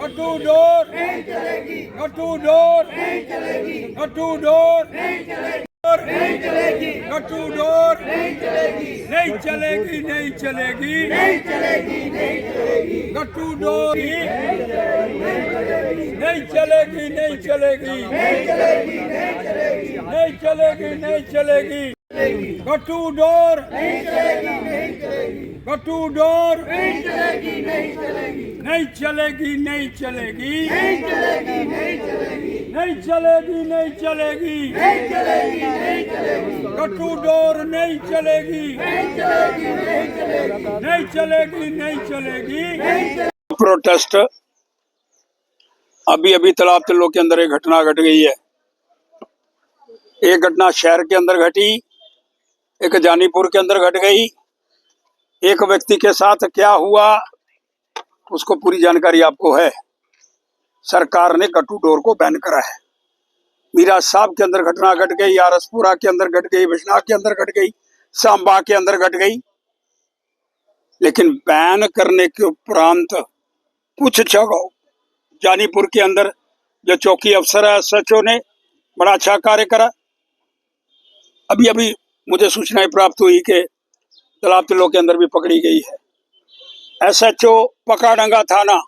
गट्टू door नहीं चलेगी, गट्टू door नहीं चलेगी, गट्टू डोर नहीं चलेगी, नहीं चलेगी, गट्टू डोर नहीं चलेगी, नहीं चलेगी, नहीं चलेगी, नहीं चलेगी, नहीं चलेगी, गट्टू डोर नहीं चलेगी, नहीं चलेगी, नहीं चलेगी, नहीं चलेगी, नहीं चलेगी, नहीं चलेगी, गट्टू डोर नहीं चलेगी, नहीं चलेगी, गट्टू डोर नहीं चलेगी, नहीं चलेगी, नहीं चलेगी, नहीं चलेगी, नहीं चलेगी, नहीं चलेगी, नहीं चलेगी, नहीं चलेगी, नहीं चलेगी, नहीं चलेगी, गट्टू डोर नहीं चलेगी, नहीं चलेगी, नहीं चलेगी, नहीं चलेगी, नहीं चलेगी। प्रोटेस्ट अभी अभी तालाब तिल्लो के अंदर एक घटना घट गई है। एक घटना शहर के अंदर घटी, एक जानीपुर के अंदर घट गई। एक व्यक्ति के साथ क्या हुआ उसको पूरी जानकारी आपको है। सरकार ने गट्टू डोर को बैन करा है। मीरा साहब के अंदर घटना घट गई, आरसपुरा के अंदर घट गई, बिजनौर के अंदर घट गई, सांबा के अंदर घट गई। लेकिन बैन करने के उपरांत कुछ जगह जानीपुर के अंदर जो चौकी अफसर है एसएचओ ने बड़ा अच्छा कार्य करा। अभी अभी मुझे सूचनाएं प्राप्त हुई कि तालाब तिल्लो के अंदर भी पकड़ी गई है। एसएचओ पकाडंगा थाना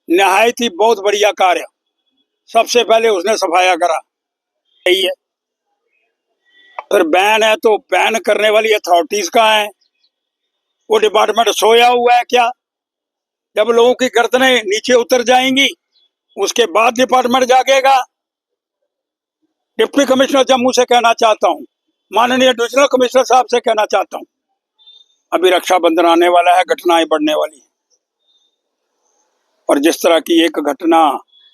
निहायत ही बहुत बढ़िया कार्य, सबसे पहले उसने सफाया करा। यही है। फिर बैन है तो बैन करने वाली अथॉरिटीज कहाँ है? वो डिपार्टमेंट सोया हुआ है क्या? जब लोगों की गर्दनें नीचे उतर जाएंगी उसके बाद डिपार्टमेंट जागेगा। डिप्टी कमिश्नर जम्मू से कहना चाहता हूँ, माननीय डिविजनल कमिश्नर साहब से कहना चाहता हूँ, अभी रक्षाबंधन आने वाला है, घटनाएं बढ़ने वाली है। और जिस तरह की एक घटना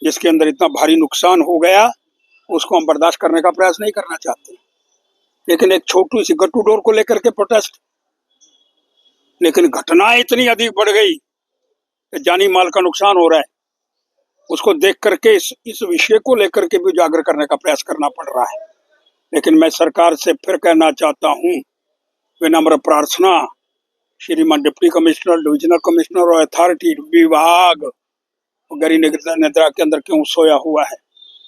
जिसके अंदर इतना भारी नुकसान हो गया उसको हम बर्दाश्त करने का प्रयास नहीं करना चाहते। लेकिन एक छोटी सी गट्टू डोर को लेकर के प्रोटेस्ट, लेकिन घटनाएं इतनी अधिक बढ़ गई कि जानी माल का नुकसान हो रहा है। उसको देख करके इस विषय को लेकर के भी उजागर करने का प्रयास करना पड़ रहा है। लेकिन मैं सरकार से फिर कहना चाहता हूँ, विनम्र प्रार्थना, श्रीमान डिप्टी कमिश्नर, डिविजनल कमिश्नर और अथॉरिटी विभाग गरी निद्रा के अंदर क्यों सोया हुआ है?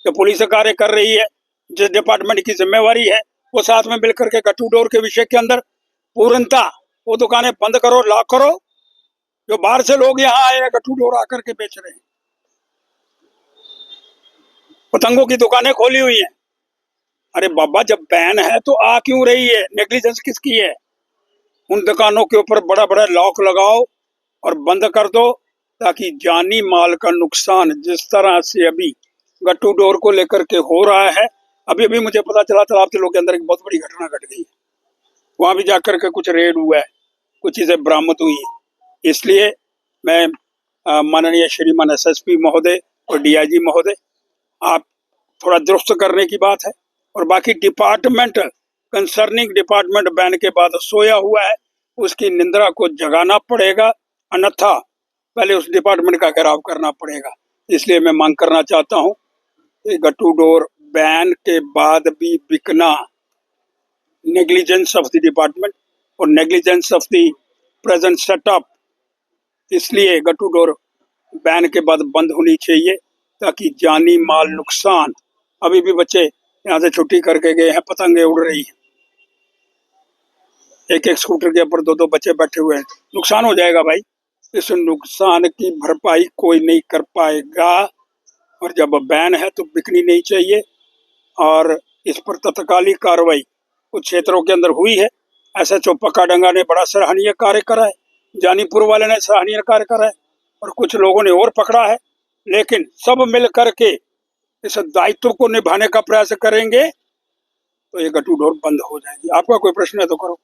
जो पुलिस कार्य कर रही है, जिस डिपार्टमेंट की जिम्मेवारी है, वो साथ में मिलकर के गट्टू डोर के विषय के अंदर पूर्णता वो दुकानें बंद करो, लॉक करो। जो बाहर से लोग यहाँ आए हैं गट्टू डोर आकर के बेच रहे हैं, पतंगों की दुकानें खोली हुई हैं। अरे बाबा, जब बैन है तो आ क्यों रही है? नेग्लिजेंस किसकी है? उन दुकानों के ऊपर बड़ा बड़ा लॉक लगाओ और बंद कर दो, ताकि जानी माल का नुकसान जिस तरह से अभी गट्टू डोर को लेकर के हो रहा है। अभी अभी मुझे पता चला तालाब तिल्लो के अंदर एक बहुत बड़ी घटना घट गई है। वहां भी जाकर के कुछ रेड हुआ है, कुछ चीजें बरामद हुई है। इसलिए मैं माननीय श्रीमान एसएसपी महोदय और डीआईजी महोदय, आप थोड़ा दुरुस्त करने की बात है। और बाकी डिपार्टमेंट, कंसर्निंग डिपार्टमेंट बैन के बाद सोया हुआ है, उसकी निंदा को जगाना पड़ेगा, अन्यथा पहले उस डिपार्टमेंट का घेराव करना पड़ेगा। इसलिए मैं मांग करना चाहता हूँ कि गट्टू डोर बैन के बाद भी बिकना नेग्लिजेंस ऑफ द डिपार्टमेंट और negligence of the present setup. इसलिए गट्टू डोर बैन के बाद बंद होनी चाहिए, ताकि जानी माल नुकसान, अभी भी बच्चे यहाँ से छुट्टी करके गए हैं, पतंगे उड़ रही हैं, एक एक स्कूटर के ऊपर दो दो बच्चे बैठे हुए हैं, नुकसान हो जाएगा भाई। इस नुकसान की भरपाई कोई नहीं कर पाएगा। और जब बैन है तो बिकनी नहीं चाहिए। और इस पर तत्कालिक कार्रवाई कुछ क्षेत्रों के अंदर हुई है। एसएचओ पकाडंगा ने बड़ा सराहनीय कार्य करा है, जानीपुर वाले ने सराहनीय कार्य करा है, और कुछ लोगों ने और पकड़ा है। लेकिन सब मिल करके इस दायित्व को निभाने का प्रयास करेंगे तो ये गट्टू डोर बंद हो जाएगी। आपका कोई प्रश्न है तो करो।